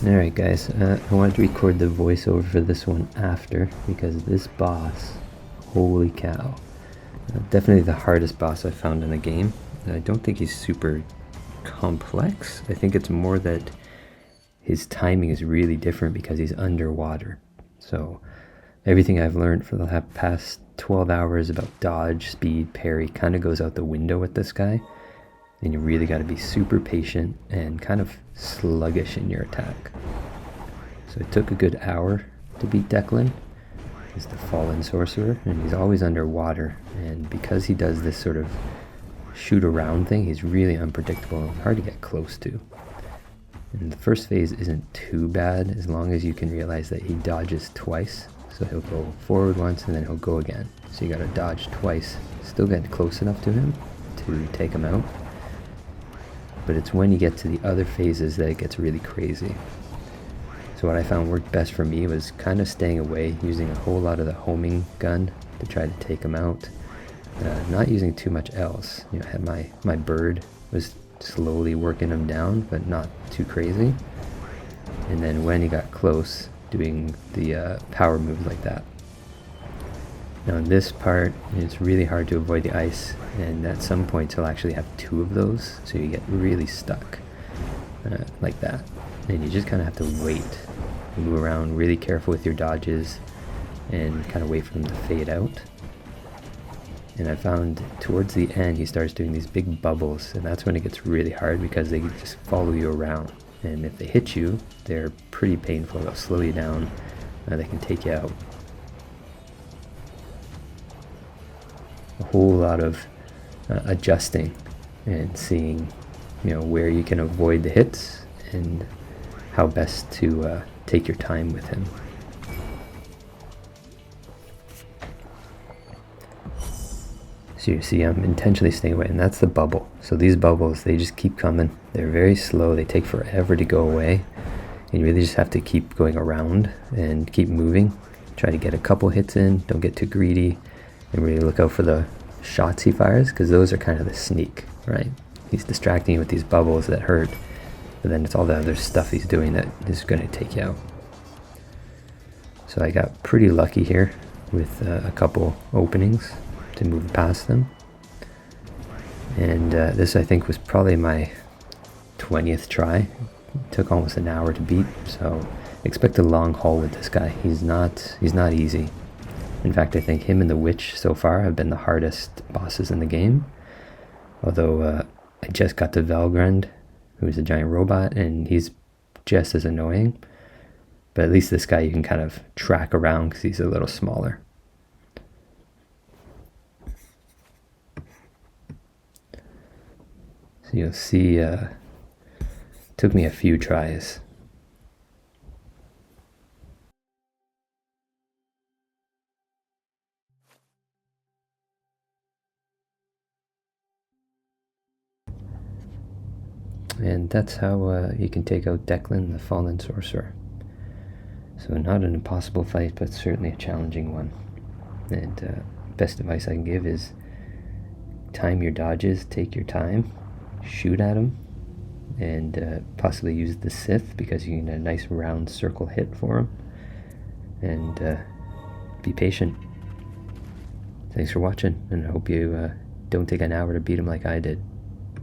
Alright guys, I wanted to record the voiceover for this one after, because this boss, holy cow, definitely the hardest boss I found in the game. I don't think he's super complex. I think it's more that his timing is really different because he's underwater. So everything I've learned for the past 12 hours about dodge, speed, parry kind of goes out the window with this guy. And you really got to be super patient and kind of sluggish in your attack. So it took a good hour to beat Declan. He's the Fallen Sorcerer, and he's always underwater. And because he does this sort of shoot around thing, he's really unpredictable and hard to get close to. And the first phase isn't too bad as long as you can realize that he dodges twice. So he'll go forward once and then he'll go again. So you got to dodge twice, still get close enough to him to take him out. But it's when you get to the other phases that it gets really crazy. So what I found worked best for me was kind of staying away, using a whole lot of the homing gun to try to take him out. Not using too much else. You know, I had my bird was slowly working him down, but not too crazy. And then when he got close, doing the power moves like that. Now in this part, it's really hard to avoid the ice, and at some points he'll actually have two of those, so you get really stuck like that. And you just kind of have to wait, move around, really careful with your dodges, and kind of wait for them to fade out. And I found towards the end he starts doing these big bubbles, and that's when it gets really hard because they just follow you around. And if they hit you, they're pretty painful. They'll slow you down, they can take you out. A whole lot of adjusting and seeing, you know, where you can avoid the hits and how best to take your time with him. So you see I'm intentionally staying away, and that's the bubble. So these bubbles, they just keep coming. They're very slow, they take forever to go away, and you really just have to keep going around and keep moving. Try to get a couple hits in, don't get too greedy, and really look out for the shots he fires, because those are kind of the sneak, right? He's distracting you with these bubbles that hurt, but then it's all the other stuff he's doing that is going to take you out. So I got pretty lucky here with a couple openings to move past them. And this I think was probably my 20th try. It took almost an hour to beat, so expect a long haul with this guy. He's not easy. In fact, I think him and the witch so far have been the hardest bosses in the game. Although I just got to Valgrand, who's a giant robot, and he's just as annoying. But at least this guy you can kind of track around because he's a little smaller. So you'll see, it took me a few tries. And that's how you can take out Declan the Fallen Sorcerer. So not an impossible fight, but certainly a challenging one. And best advice I can give is time your dodges, take your time, shoot at him, and possibly use the Sith because you get a nice round circle hit for him. And be patient. Thanks for watching, and I hope you don't take an hour to beat him like I did.